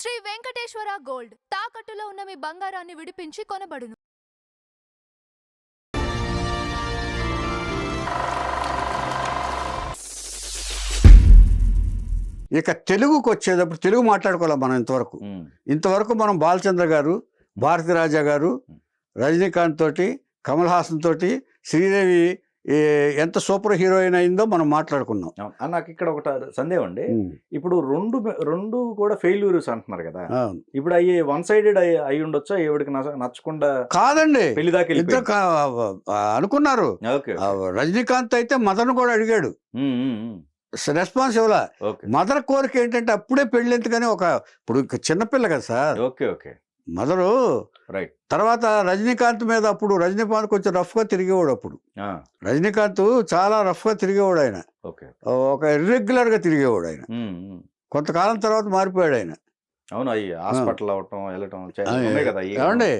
Shri Venkateswara gold తాకట్టులో ఉన్న మీ బంగారాన్ని విడిపించి కొనబడును. ఇక తెలుగుకి వచ్చేటప్పుడు తెలుగు మాట్లాడుకోవాలి మనం ఇంతవరకు మనం బాలచంద్ర గారు, భారతి రాజా గారు, రజనీకాంత్ తోటి, కమల్ హాసన్ తోటి, శ్రీదేవి ఎంత సూపర్ హీరోయిన్ అయిందో మనం మాట్లాడుకున్నాం. నాకు ఇక్కడ ఒక సందేహం అండి. ఇప్పుడు రెండు కూడా ఫెయిల్యూర్స్ అంటున్నారు కదా, ఇప్పుడు అయ్యి వన్ సైడెడ్ అయి ఉండొచ్చా? ఎవరికి నచ్చకుండా కాదండి, పెళ్లి దాకా ఇద్దరు అనుకున్నారు. రజనీకాంత్ అయితే మదన్ కూడా అడిగాడు, రెస్పాన్స్ ఇవ్వలా. మదర్ కోరిక ఏంటంటే అప్పుడే పెళ్లి ఎందుకని ఇప్పుడు చిన్నపిల్ల కదా సార్. మదరు తర్వాత రజనీకాంత్ మీద అప్పుడు రజనీకాంత్ కొంచెం రఫ్ గా తిరిగేవాడు. అప్పుడు రజనీకాంత్ చాలా రఫ్ గా తిరిగేవాడు. ఆయన ఒక ఇర్రెగ్యులర్ గా తిరిగేవాడు. ఆయన కొంతకాలం తర్వాత మారిపోయాడు ఆయన. ఏమండి,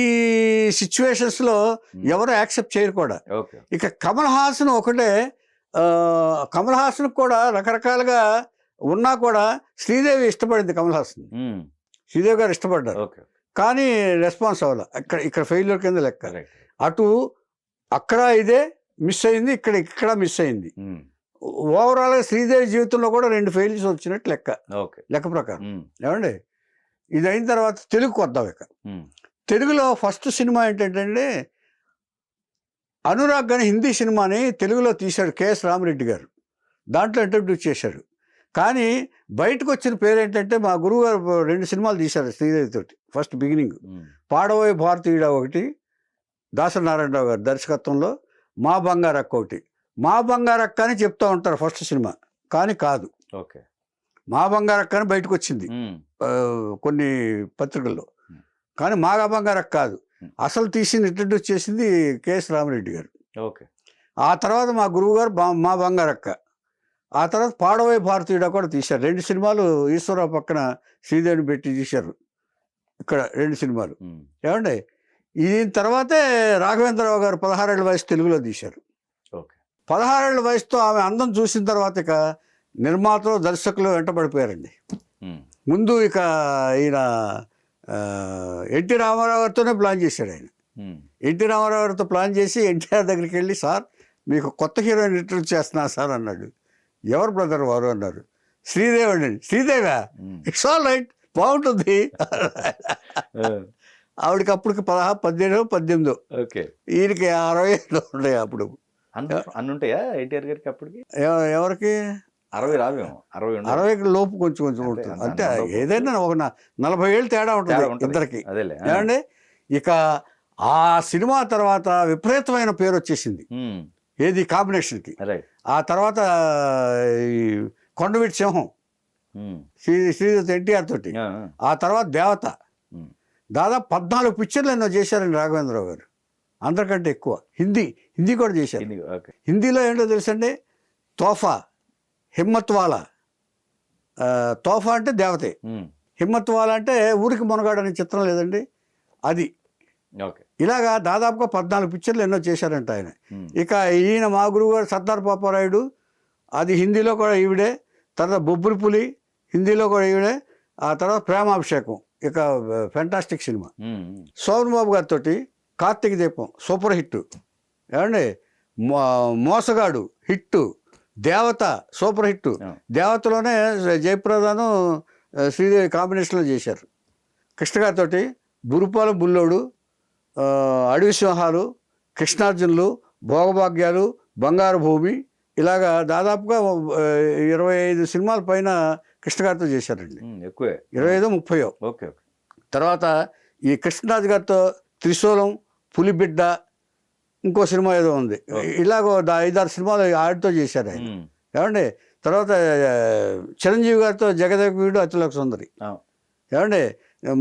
ఈ సిచ్యువేషన్స్ లో ఎవరు యాక్సెప్ట్ చేయరు కూడా. ఇక కమల్ హాసన్ ఒకటే, కమల్ హాసన్ కూడా రకరకాలుగా ఉన్నా కూడా శ్రీదేవి ఇష్టపడింది. కమల్ హాసన్, శ్రీదేవి గారు ఇష్టపడ్డారు, కానీ రెస్పాన్స్ అవ్వాలి. ఇక్కడ ఫెయిల్యూర్ కింద లెక్క. అటు అక్కడ ఇదే మిస్ అయింది, ఇక్కడ మిస్ అయింది. ఓవరాల్ గా శ్రీదేవి జీవితంలో కూడా 2 ఫెయిల్యూర్స్ వచ్చినట్టు లెక్క ప్రకారం. ఏమండి, ఇది అయిన తర్వాత తెలుగుకి వద్దాం. ఇక తెలుగులో ఫస్ట్ సినిమా ఏంటంటే అనురాగ్ అని హిందీ సినిమాని తెలుగులో తీశాడు కేఎస్ రామిరెడ్డి గారు. దాంట్లో ఇంట్రడ్యూస్ చేశారు. కానీ బయటకు వచ్చిన పేరు ఏంటంటే, మా గురువు గారు 2 సినిమాలు తీశారు శ్రీదేవి తోటి. ఫస్ట్ బిగినింగ్ పాడబోయే భారతీయుడ ఒకటి, దాసరి నారాయణరావు గారు దర్శకత్వంలో, మా బంగారక్క ఒకటి. మా బంగారక్క అని చెప్తా ఉంటారు ఫస్ట్ సినిమా, కానీ కాదు. మా బంగారక్క అని బయటకు వచ్చింది కొన్ని పత్రికల్లో, కానీ మా బంగారక్క కాదు. అసలు తీసింది, ఇంట్రడ్యూస్ చేసింది కేఎస్ రామిరెడ్డి గారు. ఆ తర్వాత మా గురువు గారు మా బంగారక్క. ఆ తర్వాత పాడబోయే భారతీయుడ కూడా తీశారు. 2 సినిమాలు ఈశ్వరరావు పక్కన శ్రీదేవిని పెట్టి తీశారు. ఇక్కడ 2 సినిమాలు. ఏమండి, దీని తర్వాతే రాఘవేంద్రరావు గారు 16 ఏళ్ల వయసు తెలుగులో తీశారు. 16 ఏళ్ల వయసుతో ఆమె అందం చూసిన తర్వాత ఇక నిర్మాతలు, దర్శకులు వెంటబడిపోయారండి. ముందు ఇక ఈయన ఎన్టీ రామారావు గారితోనే ప్లాన్ చేశాడు ఆయన. ఎన్టీ రామారావు గారితో ప్లాన్ చేసి ఎన్టీఆర్ దగ్గరికి వెళ్ళి, సార్ మీకు కొత్త హీరోయిన్ ఇంట్రడ్యూస్ చేస్తున్నా సార్ అన్నాడు. ఎవరు బ్రదర్ వారు అన్నారు. శ్రీదేవి అండి. శ్రీదేవా? ఇట్స్ ఆల్ రైట్, బాగుంటుంది. ఆవిడకి అప్పటికి 17, 18. ఈయనకి 60 ఏళ్ళు ఉంటాయి అప్పుడు. అన్నుంటాయా ఎన్టీఆర్ గారికి అప్పటికి? ఎవరికి 60 లోపు కొంచెం ఉంటుంది. అంటే ఏదైనా ఒక 40 ఏళ్ళు తేడా ఉంటుంది ఇద్దరికి. ఏమండి, ఇక ఆ సినిమా తర్వాత విపరీతమైన పేరు వచ్చేసింది. ఏది కాంబినేషన్కి. ఆ తర్వాత కొండవీటి సింహం శ్రీదేవి ఎన్టీఆర్ తోటి. ఆ తర్వాత దేవత. దాదాపు 14 పిక్చర్లు ఎన్నో చేశారండి రాఘవేంద్రరావు గారు, అందరికంటే ఎక్కువ. హిందీ కూడా చేశారు. హిందీలో ఏంటో తెలుసండి, తోఫా, హిమ్మత్ వాలా. తోఫా అంటే దేవతే, హిమ్మత్ వాలా అంటే ఊరికి మునగాడు అనే చిత్రం లేదండి, అది. ఇలాగా దాదాపుగా 14 పిక్చర్లు ఎన్నో చేశారంట ఆయన. ఇక ఈయన మా గురువు గారు సర్దార్ పాపారాయుడు, అది హిందీలో కూడా ఈవిడే. తర్వాత బొబ్బులి పులి హిందీలో కూడా ఈవిడే. ఆ తర్వాత ప్రేమాభిషేకం, ఇక ఫెంటాస్టిక్ సినిమా. సోమన్ బాబు గారితో కార్తీక దీపం సూపర్ హిట్. ఏమండి, మోసగాడు హిట్, దేవత సూపర్ హిట్. దేవతలోనే జయప్రదను శ్రీదేవి కాంబినేషన్లో చేశారు. కృష్ణ గారితో బురుపాల బుల్లోడు, అడవి సింహాలు, కృష్ణార్జునులు, భోగభాగ్యాలు, బంగారు భూమి, ఇలాగా దాదాపుగా 25 సినిమాల పైన కృష్ణ గారితో చేశారండి. 25-30. తర్వాత ఈ కృష్ణరాజు గారితో త్రిశూలం, పులిబిడ్డ, ఇంకో సినిమా ఏదో ఉంది. ఇలాగ 5-6 సినిమాలు ఆడితో చేశారు ఆయన. ఏమండి, తర్వాత చిరంజీవి గారితో జగదేకుడు, అతిలోక సుందరి. ఏమండి,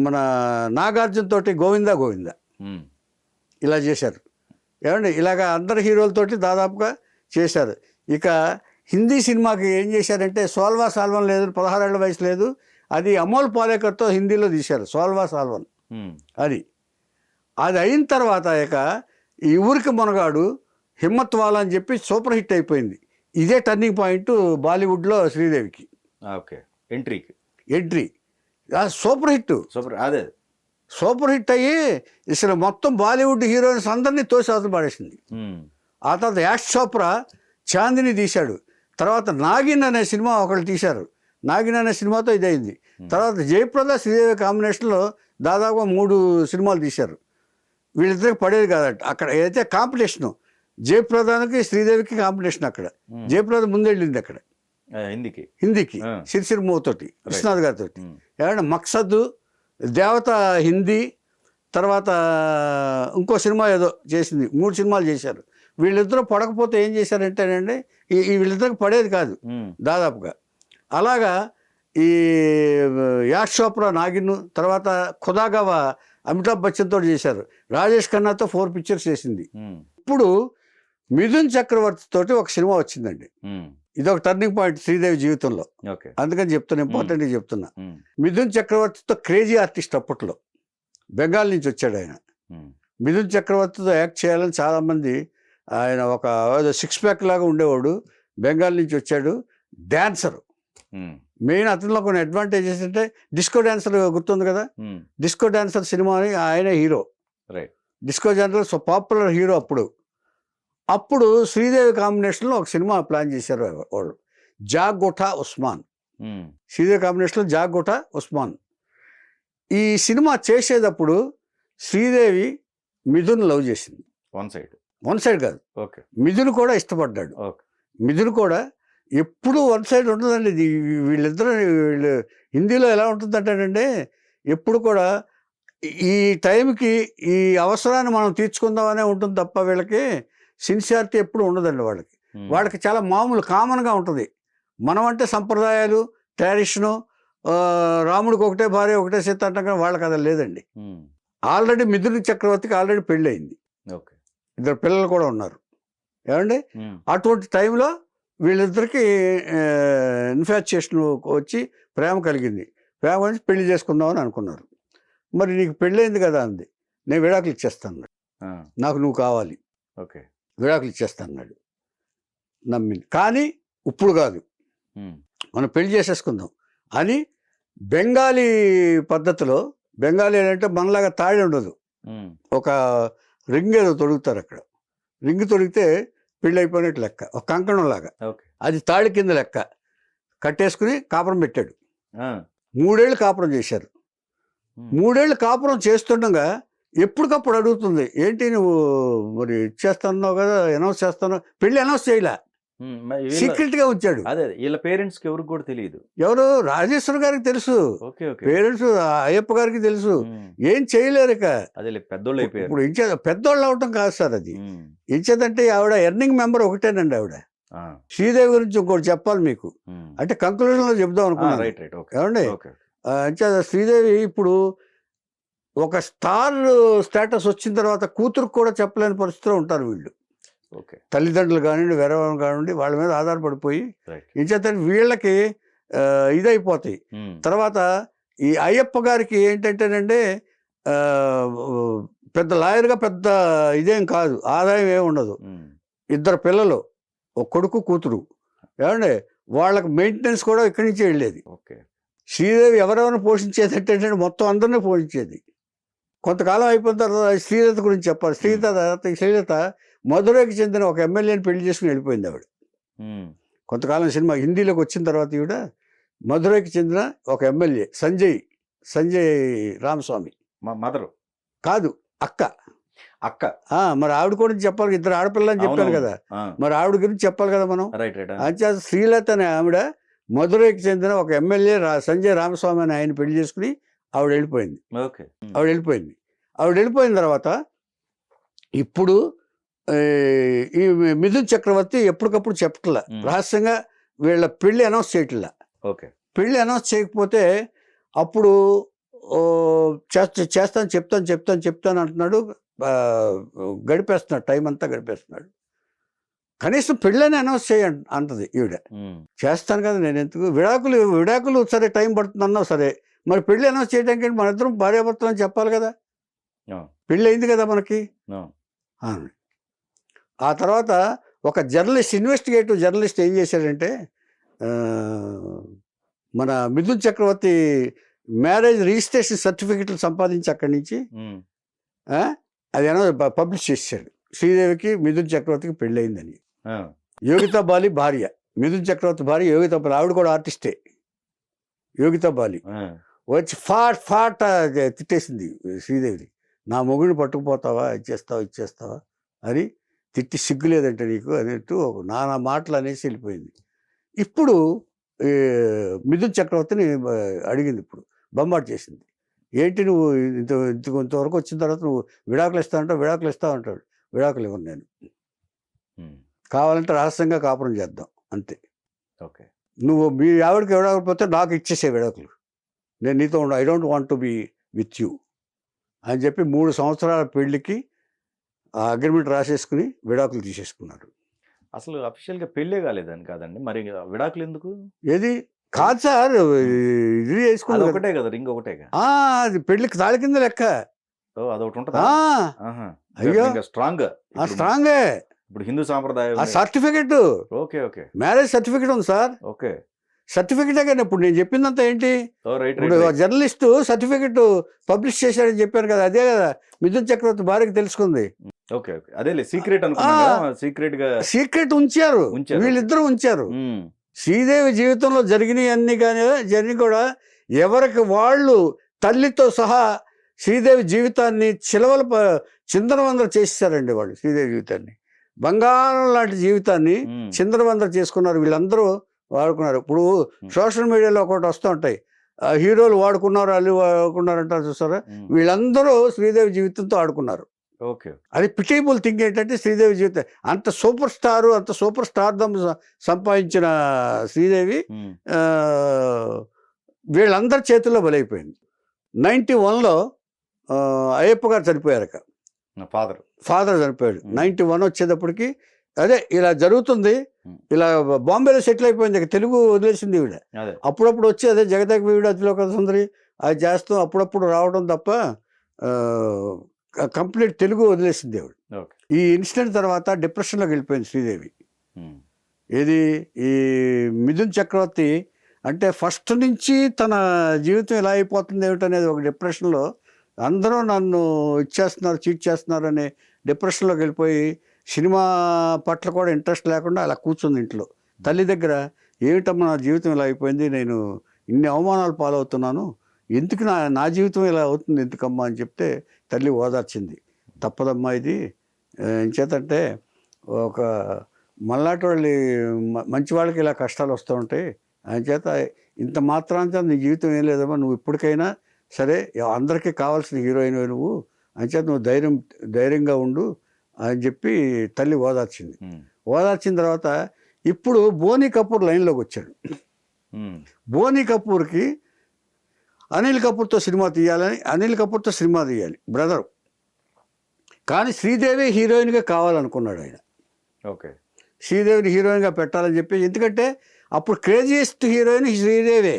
మన నాగార్జున తోటి గోవిందా గోవిందా ఇలా చేశారు. ఏమండి, ఇలాగ అందరు హీరోలతోటి దాదాపుగా చేశారు. ఇక హిందీ సినిమాకి ఏం చేశారంటే, సోల్వా సాల్వన్ లేదు, 16 ఏళ్ల వయసు లేదు, అది అమోల్ పాలేకర్తో హిందీలో తీశారు. సోల్వా సాల్వన్ అది అయిన తర్వాత ఇక ఈ ఊరికి మునగాడు, హిమ్మత్ వాలా అని చెప్పి సూపర్ హిట్ అయిపోయింది. ఇదే టర్నింగ్ పాయింట్ బాలీవుడ్లో శ్రీదేవికి. ఎంట్రీ. Super hit. అదే సూపర్ హిట్ అయ్యి అసలు మొత్తం బాలీవుడ్ హీరోయిన్స్ అందరినీ తోసి అవతల పడేసింది. ఆ తర్వాత యాష్ చోప్రా చాందిని తీశాడు. తర్వాత నాగిన్ అనే సినిమా ఒకళ్ళు తీశారు. నాగిన్ అనే సినిమాతో ఇదైంది. తర్వాత జయప్రద శ్రీదేవి కాంబినేషన్లో దాదాపు 3 సినిమాలు తీశారు. వీళ్ళిద్దరికి పడేది కాదట. అక్కడ ఏదైతే కాంపిటీషను జయప్రదానికి శ్రీదేవికి కాంపిటీషన్. అక్కడ జయప్రద ముందెళ్ళింది అక్కడ హిందీకి సిరిసిరి మూతోటి విశ్వనాథ్ గారితో. ఏమంటే మక్సద్, దేవత హిందీ, తర్వాత ఇంకో సినిమా ఏదో చేసింది. 3 సినిమాలు చేశారు. వీళ్ళిద్దరూ పడకపోతే ఏం చేశారంటేనండి వీళ్ళిద్దరికి పడేది కాదు దాదాపుగా. అలాగా ఈ యాష్ చోప్రా నాగిన్, తర్వాత ఖుదాగవా అమితాబ్ బచ్చన్ తోటి చేశారు. రాజేష్ ఖన్నాతో 4 పిక్చర్స్ చేసింది. ఇప్పుడు మిథున్ చక్రవర్తి తోటి ఒక సినిమా వచ్చిందండి. ఇది ఒక టర్నింగ్ పాయింట్ శ్రీదేవి జీవితంలో. అందుకని చెప్తున్నా, ఇంపార్టెంట్గా చెప్తున్నా. మిథున్ చక్రవర్తితో క్రేజీ ఆర్టిస్ట్ అప్పట్లో బెంగాల్ నుంచి వచ్చాడు ఆయన. మిథున్ చక్రవర్తితో యాక్ట్ చేయాలని చాలామంది, ఆయన ఒక 6 ప్యాక్ లాగా ఉండేవాడు, బెంగాల్ నుంచి వచ్చాడు. Dancer main. అతనిలో కొన్ని అడ్వాంటేజెస్ అంటే డిస్కో డాన్సర్ గుర్తుంది కదా, డిస్కో డాన్సర్ సినిమా అని ఆయన hero. Disco dancer so popular hero. అప్పుడు శ్రీదేవి కాంబినేషన్లో ఒక సినిమా ప్లాన్ చేశారు వాళ్ళు, జాగోఠా ఉస్మాన్. శ్రీదేవి కాంబినేషన్లో జాగోఠా ఉస్మాన్. ఈ సినిమా చేసేటప్పుడు శ్రీదేవి మిథున్ లవ్ చేసింది. వన్ సైడ్ కాదు, మిథున్ కూడా ఇష్టపడ్డాడు. మిథున్ కూడా ఎప్పుడు వన్ సైడ్ ఉంటుందండి. వీళ్ళు హిందీలో ఎలా ఉంటుందంటేనండి, ఎప్పుడు కూడా ఈ టైంకి ఈ అవసరాన్ని మనం తీర్చుకుందామనే ఉంటుంది తప్ప వీళ్ళకి సిన్సియారిటీ ఎప్పుడు ఉండదండి. వాళ్ళకి చాలా మామూలు కామన్గా ఉంటుంది. మనం అంటే సంప్రదాయాలు, ట్రెడిషను, రాముడికి ఒకటే భార్య ఒకటే సీత అంటాం కానీ వాళ్ళకి అది లేదండి. ఆల్రెడీ మిథున్ చక్రవర్తికి ఆల్రెడీ పెళ్ళి అయింది, 2 పిల్లలు కూడా ఉన్నారు. ఏమండి అటువంటి టైంలో వీళ్ళిద్దరికి ఇన్ఫాచ్యుయేషన్ వచ్చి ప్రేమ కలిగింది. ప్రేమ వచ్చి పెళ్లి చేసుకుందామని అనుకున్నారు. మరి నీకు పెళ్ళయింది కదా అంది. నేను విడాకులు ఇచ్చేస్తాను, నాకు నువ్వు కావాలి, విడాకులు ఇచ్చేస్తాను అన్నాడు. నమ్మింది. కానీ ఇప్పుడు కాదు, మనం పెళ్లి చేసేసుకుందాం అని బెంగాలీ పద్ధతిలో. బెంగాలీ అంటే మనలాగా తాళి ఉండదు, ఒక రింగ్ ఏదో తొడుగుతారు. అక్కడ రింగ్ తొడిగితే పెళ్ళి అయిపోయినట్టు లెక్క, ఒక కంకణం లాగా. అది తాళి కింద లెక్క కట్టేసుకుని కాపురం పెట్టాడు. 3 ఏళ్ళు కాపురం చేశారు. 3 ఏళ్ళు కాపురం చేస్తుండగా ఎప్పటికప్పుడు అడుగుతుంది, ఏంటి నువ్వు మరి ఇచ్చేస్తున్నావు కదా, అనౌన్స్ చేస్తున్నావు. పెళ్ళి అనౌన్స్ చేయలే, సీక్రెట్గా ఉంచాడు. వీళ్ళ పేరెంట్స్కి ఎవరికి కూడా తెలియదు. ఎవరు? రాజేశ్వర్ గారికి తెలుసు, పేరెంట్స్ అయ్యప్ప గారికి తెలుసు. ఏం చేయలేరు. ఇక ఇప్పుడు పెద్దోళ్ళు అవటం కాదు సార్, అది ఇచ్చేదంటే ఆవిడ ఎర్నింగ్ మెంబర్ ఒకటేనండి. ఆవిడ శ్రీదేవి గురించి ఇంకోటి చెప్పాలి మీకు, అంటే కంక్లూజన్లో చెప్దాం అనుకున్నాను. ఏమండి శ్రీదేవి ఇప్పుడు ఒక స్టార్ స్టేటస్ వచ్చిన తర్వాత కూతురు కూడా చెప్పలేని పరిస్థితిలో ఉంటారు వీళ్ళు. తల్లిదండ్రులు కానివ్వండి, వేరేవాళ్ళు కానివ్వండి, వాళ్ళ మీద ఆధారపడిపోయి ఇంచేతంటే వీళ్ళకి ఇదైపోతాయి. తర్వాత ఈ అయ్యప్ప గారికి ఏంటంటేనండి, పెద్ద లాయర్గా పెద్ద ఇదేం కాదు, ఆదాయం ఏమి ఉండదు. 2 పిల్లలు, ఒక కొడుకు కూతురు. ఏమండి వాళ్ళకి మెయింటెనెన్స్ కూడా ఇక్కడి నుంచే వెళ్ళేది. శ్రీదేవి ఎవరెవరిని పోషించేది అంటే మొత్తం అందరినీ పోషించేది. కొంతకాలం అయిపోయిన తర్వాత శ్రీలత గురించి చెప్పాలి. శ్రీలత మధురైకి చెందిన ఒక ఎమ్మెల్యేని పెళ్లి చేసుకుని వెళ్ళిపోయింది ఆవిడ. కొంతకాలం సినిమా హిందీలోకి వచ్చిన తర్వాత ఈవిడ మధురైకి చెందిన ఒక ఎమ్మెల్యే సంజయ్ రామస్వామి మదరు కాదు, అక్క. మరి ఆవిడ గురించి చెప్పాలి, 2 ఆడపిల్లని చెప్పాను కదా, మరి ఆవిడ గురించి చెప్పాలి కదా మనం. అంచేత శ్రీలత అనే ఆవిడ మధురైకి చెందిన ఒక ఎమ్మెల్యే సంజయ్ రామస్వామి అని ఆయన పెళ్లి చేసుకుని ఆవిడ వెళ్ళిపోయింది. ఆవిడ వెళ్ళిపోయిన తర్వాత ఇప్పుడు ఈ మిథున్ చక్రవర్తి ఎప్పటికప్పుడు చెప్పట్లా, రహస్యంగా వీళ్ళ పెళ్లి అనౌన్స్ చేయట్లా. పెళ్లి అనౌన్స్ చేయకపోతే అప్పుడు చెప్తాను అంటున్నాడు. గడిపేస్తున్నాడు, టైం అంతా గడిపేస్తున్నాడు. కనీసం పెళ్ళని అనౌన్స్ చేయండి అంటది ఈవిడ. చేస్తాను కదా నేను, ఎందుకు విడాకులు సరే టైం పడుతుంది అన్నావు సరే, మరి పెళ్ళి అనౌన్స్ చేయడానికి మన ఇద్దరం భార్యాభర్తలు అని చెప్పాలి కదా. పెళ్ళి అయింది కదా మనకి. ఆ తర్వాత ఒక ఇన్వెస్టిగేటివ్ జర్నలిస్ట్ ఏం చేశాడంటే, మన మిథున్ చక్రవర్తి మ్యారేజ్ రిజిస్ట్రేషన్ సర్టిఫికెట్లు సంపాదించి అక్కడి నుంచి ఆ, అదేమో పబ్లిష్ చేశాడు. శ్రీదేవికి మిథున్ చక్రవర్తికి పెళ్ళయిందని. యోగితా బాలి భార్య, మిథున్ చక్రవర్తి భార్య యోగితా బాలి, ఆవిడ కూడా ఆర్టిస్టే. యోగితా బాలి వచ్చి ఫాట్ తిట్టేసింది శ్రీదేవిని. నా మొగుడిని పట్టుకుపోతావా, ఇచ్చేస్తావా అని తిట్టి, సిగ్గు లేదంటే నీకు అన్నట్టు నానా మాటలు అనేసి వెళ్ళిపోయింది. ఇప్పుడు మిథున్ చక్రవర్తిని అడిగింది, ఇప్పుడు బొమ్మాటు చేసింది. ఏంటి నువ్వు ఇంతవరకు వచ్చిన తర్వాత నువ్వు విడాకులు ఇస్తా అంటాడు. విడాకులు ఇవ్వను నేను, కావాలంటే రహస్యంగా కాపురం చేద్దాం అంతే. ఓకే, నువ్వు మీ ఆవిడకి విడాకపోతే నాకు ఇచ్చేసే విడాకులు, నేను నీతో I don't want to be with you అని చెప్పి 3 సంవత్సరాల పెళ్లికి ఆ అగ్రిమెంట్ రాసేసుకుని విడాకులు తీసేసుకున్నారు. అసలు అఫీషియల్గా పెళ్ళే కాలేదని కాదండి, మరి విడాకులు ఎందుకు? ఏది కాదు సార్, ఇది వేసుకున్నది ఒకటే కదా, రింగ్ ఒకటే. అది పెళ్లికి తాళి కింద లెక్క. అదొకటి ఉంటుందా? అయ్యో స్ట్రాంగే. ఇప్పుడు హిందూ సాంప్రదాయం ఆ certificate, okay okay, marriage certificate ఉంది సార్. ఓకే, సర్టిఫికెటే కానీ ఇప్పుడు నేను చెప్పిందంతా ఏంటి, ఇప్పుడు జర్నలిస్టు సర్టిఫికెట్ పబ్లిష్ చేశాడని చెప్పాను కదా, అదే కదా మిథున్ చక్రవర్తి భార్యకి తెలుసుకుంది. ఓకే ఓకే, అదే సీక్రెట్ సీక్రెట్ ఉంచారు, వీళ్ళిద్దరూ ఉంచారు. శ్రీదేవి జీవితంలో జరిగినవి కూడా ఎవరికి వాళ్ళు తల్లితో సహా శ్రీదేవి జీవితాన్ని చిందరవందర చేసేసారండి వాళ్ళు. శ్రీదేవి జీవితాన్ని, బంగారం లాంటి జీవితాన్ని చిందరవందర చేసుకున్నారు. వీళ్ళందరూ వాడుకున్నారు. ఇప్పుడు సోషల్ మీడియాలో ఒకటి వస్తూ ఉంటాయి, హీరోలు వాడుకున్నారు, అల్లు వాడుకున్నారు అంటారు చూస్తారా, వీళ్ళందరూ శ్రీదేవి జీవితంతో ఆడుకున్నారు. ఓకే, అది పిటేబుల్ థింగ్ ఏంటంటే శ్రీదేవి జీవితం అంత సూపర్ స్టార్దమ్ సంపాదించిన శ్రీదేవి వీళ్ళందరి చేతుల్లో బలైపోయింది. 91లో అయ్యప్ప గారు చనిపోయారక, ఫాదర్ చనిపోయాడు. 91 వచ్చేటప్పటికి అదే ఇలా జరుగుతుంది, ఇలా బాంబేలో సెటిల్ అయిపోయింది, తెలుగు వదిలేసింది ఈవిడ. అప్పుడప్పుడు వచ్చి అదే జగదేక వీవిడ అతిలోక సుందరి అది చేస్తూ అప్పుడప్పుడు రావడం తప్ప కంప్లీట్ తెలుగు వదిలేసింది ఆవిడ. ఈ ఇన్సిడెంట్ తర్వాత డిప్రెషన్లోకి వెళ్ళిపోయింది శ్రీదేవి. ఏది ఈ మిథున్ చక్రవర్తి అంటే ఫస్ట్ నుంచి తన జీవితం ఎలా అయిపోతుంది ఏమిటనేది ఒక డిప్రెషన్లో, అందరూ నన్ను ఇచ్చేస్తున్నారు, చీట్ చేస్తున్నారు అనే డిప్రెషన్లోకి వెళ్ళిపోయి సినిమా పట్ల కూడా ఇంట్రెస్ట్ లేకుండా అలా కూర్చుంది ఇంట్లో. తల్లి దగ్గర ఏమిటమ్మా నా జీవితం ఇలా అయిపోయింది, నేను ఇన్ని అవమానాలు పాలవుతున్నాను, ఎందుకు నా జీవితం ఇలా అవుతుంది ఎందుకమ్మా అని చెప్తే తల్లి ఓదార్చింది. తప్పదమ్మా ఇది, ఎంచేతంటే ఒక మళ్ళాటి వాళ్ళు మంచి వాళ్ళకి ఇలా కష్టాలు వస్తూ ఉంటాయి, ఆయన చేత ఇంత మాత్రాంత నీ జీవితం ఏం లేదమ్మా, నువ్వు ఇప్పటికైనా సరే అందరికీ కావాల్సిన హీరోయిన్ నువ్వు, ఆయన చేత నువ్వు ధైర్యంగా ఉండు అని చెప్పి తల్లి ఓదార్చింది. ఓదార్చిన తర్వాత ఇప్పుడు బోనీ కపూర్ లైన్లోకి వచ్చాడు. బోనీ కపూర్కి అనిల్ కపూర్తో సినిమా తీయాలి బ్రదరు, కానీ శ్రీదేవి హీరోయిన్గా కావాలనుకున్నాడు ఆయన. ఓకే, శ్రీదేవిని హీరోయిన్గా పెట్టాలని చెప్పి, ఎందుకంటే అప్పుడు క్రేజియస్ట్ హీరోయిన్ శ్రీదేవే.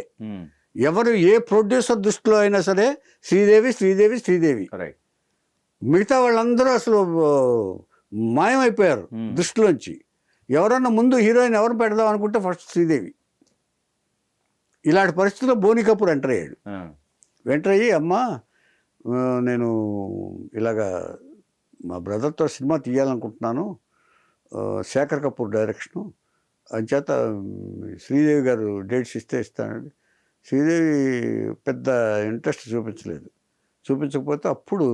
ఎవరు ఏ ప్రొడ్యూసర్ దృష్టిలో అయినా సరే శ్రీదేవి, మిగతా వాళ్ళందరూ అసలు మాయమైపోయారు దృష్టిలోంచి. ఎవరన్నా ముందు హీరోయిన్ ఎవరు పెడదాం అనుకుంటే ఫస్ట్ శ్రీదేవి. ఇలాంటి పరిస్థితుల్లో బోనీ కపూర్ ఎంటర్ అయ్యి అమ్మా నేను ఇలాగా మా బ్రదర్తో సినిమా తీయాలనుకుంటున్నాను, శేఖర్ కపూర్ డైరెక్షను, అంచేత శ్రీదేవి గారు డేట్స్ ఇస్తానండి. శ్రీదేవి పెద్ద ఇంట్రెస్ట్ చూపించకపోతే అప్పుడు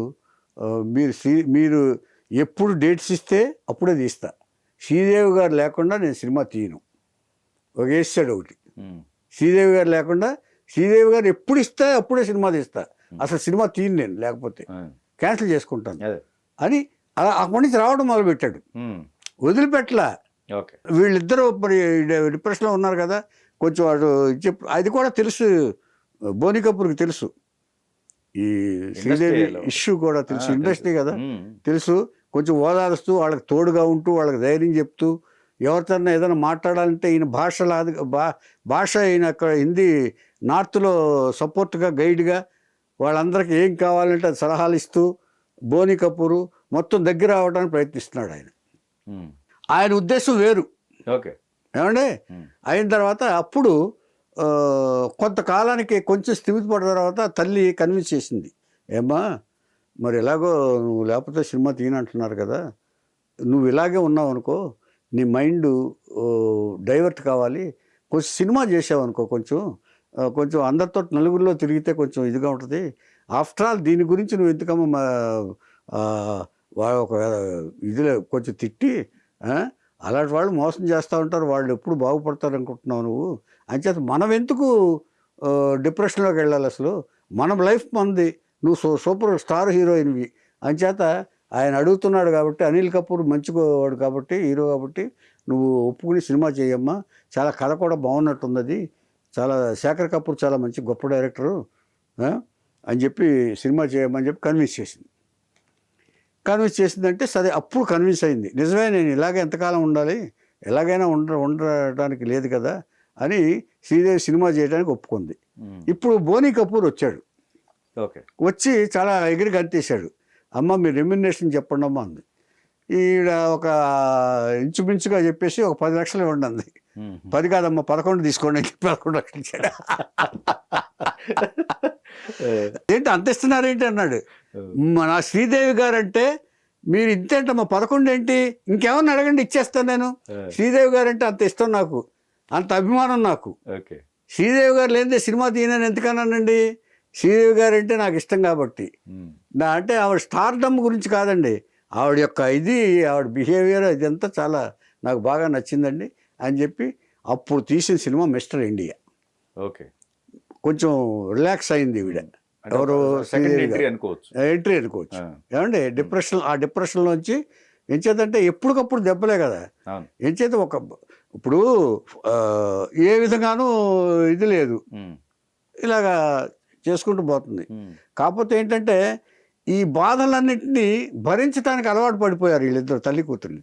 మీరు ఎప్పుడు డేట్స్ ఇస్తే అప్పుడే తీస్తా, శ్రీదేవి గారు లేకుండా నేను సినిమా తీయను. వేసాడు ఒకటి, శ్రీదేవి గారు లేకుండా, శ్రీదేవి గారు ఎప్పుడు ఇస్తే అప్పుడే సినిమా తీస్తా, అసలు సినిమా తీయను నేను, లేకపోతే క్యాన్సిల్ చేసుకుంటాను అని అలా అక్కడి నుంచి రావడం మొదలుపెట్టాడు. వదిలిపెట్టలా. వీళ్ళిద్దరూ మరి డిప్రెషన్లో ఉన్నారు కదా, కొంచెం వాడు అది కూడా తెలుసు బోనీ కపూర్కి, తెలుసు ఈ శ్రీదేవి ఇష్యూ కూడా తెలుసు, ఇండస్ట్రీ కదా తెలుసు. కొంచెం ఓదారుస్తూ వాళ్ళకి తోడుగా ఉంటూ వాళ్ళకి ధైర్యం చెప్తూ, ఎవరితో ఏదైనా మాట్లాడాలంటే ఈయన భాష ఈయన అక్కడ హిందీ నార్త్లో సపోర్ట్గా గైడ్గా వాళ్ళందరికీ ఏం కావాలంటే అది సలహాలు ఇస్తూ బోనీ కపూరు మొత్తం దగ్గర అవ్వడానికి ప్రయత్నిస్తున్నాడు. ఆయన ఉద్దేశం వేరు. ఓకే, ఏమండి అయిన తర్వాత అప్పుడు కొంతకాలానికి కొంచెం స్థిమితపడిన తర్వాత తల్లి కన్విన్స్ చేసింది, ఏమ్మా మరి ఎలాగో నువ్వు లేకపోతే సినిమా తీయనంటున్నారు కదా, నువ్వు ఇలాగే ఉన్నావు అనుకో, నీ మైండ్ డైవర్ట్ కావాలి, కొంచెం సినిమా చేసావు అనుకో, కొంచెం అందరితో నలుగురిలో తిరిగితే కొంచెం ఇదిగా ఉంటుంది. ఆఫ్టర్ ఆల్ దీని గురించి నువ్వు ఎందుకమ్మా ఒక ఇదిలో కొంచెం తిట్టి అలాంటి వాళ్ళు మోసం చేస్తూ ఉంటారు, వాళ్ళు ఎప్పుడు బాగుపడతారు అనుకుంటున్నావు నువ్వు, అంచేత మనం ఎందుకు డిప్రెషన్లోకి వెళ్ళాలి, అసలు మన లైఫ్ మనది, నువ్వు సూపర్ స్టార్ హీరోయిన్వి, అంచేత ఆయన అడుగుతున్నాడు కాబట్టి, అనిల్ కపూర్ మంచివాడు కాబట్టి, హీరో కాబట్టి నువ్వు ఒప్పుకుని సినిమా చేయమ్మా, చాలా కథ కూడా బాగున్నట్టుంది, అది చాలా శేఖర్ కపూర్ చాలా మంచి గొప్ప డైరెక్టరు అని చెప్పి సినిమా చేయమని చెప్పి కన్విన్స్ చేసిందంటే సరే అప్పుడు కన్విన్స్ అయింది, నిజమే నేను ఇలాగే ఎంతకాలం ఉండాలి, ఎలాగైనా ఉండటానికి లేదు కదా అని శ్రీదేవి సినిమా చేయడానికి ఒప్పుకుంది. ఇప్పుడు బోనీ కపూర్ వచ్చాడు, వచ్చి చాలా ఎగిరి గంతేశాడు, అమ్మ మీరు రెమ్యునరేషన్ చెప్పండి అమ్మా అంది. ఈడ ఒక ఇంచుమించుగా చెప్పేసి ఒక 10 లక్షలు ఇవ్వండి అంది. 10 కాదమ్మా 11 తీసుకోండి అని చెప్పి 11 లక్షలు ఇచ్చాడు. ఏంటి అంత ఇస్తున్నారేంటి అన్నాడు. నా శ్రీదేవి గారు అంటే మీరు ఇంతేంటమ్మా 11 ఏంటి, ఇంకేమన్నా అడగండి ఇచ్చేస్తాను నేను, శ్రీదేవి గారు అంటే అంత ఇష్టం నాకు, అంత అభిమానం నాకు, శ్రీదేవి గారు లేనిదే సినిమా తీయనని ఎందుకన్నానండి, శ్రీదేవి గారు అంటే నాకు ఇష్టం కాబట్టి, అంటే ఆవిడ స్టార్డమ్ గురించి కాదండి, ఆవిడ యొక్క ఇది ఆవిడ బిహేవియర్ ఇదంతా చాలా నాకు బాగా నచ్చిందండి అని చెప్పి అప్పుడు తీసిన సినిమా మిస్టర్ ఇండియా. కొంచెం రిలాక్స్ అయింది ఈవిడ, ఎవరు ఎంట్రీ అనుకోవచ్చు ఏమండి. డిప్రెషన్లోంచి ఎంచేతంటే ఎప్పటికప్పుడు దెబ్బలే కదా, ఎంచేత ఇప్పుడు ఏ విధంగానూ ఇది లేదు, ఇలాగా చేసుకుంటూ పోతుంది. కాకపోతే ఏంటంటే ఈ బాధలన్నింటినీ భరించడానికి అలవాటు పడిపోయారు వీళ్ళిద్దరు తల్లి కూతుర్ని.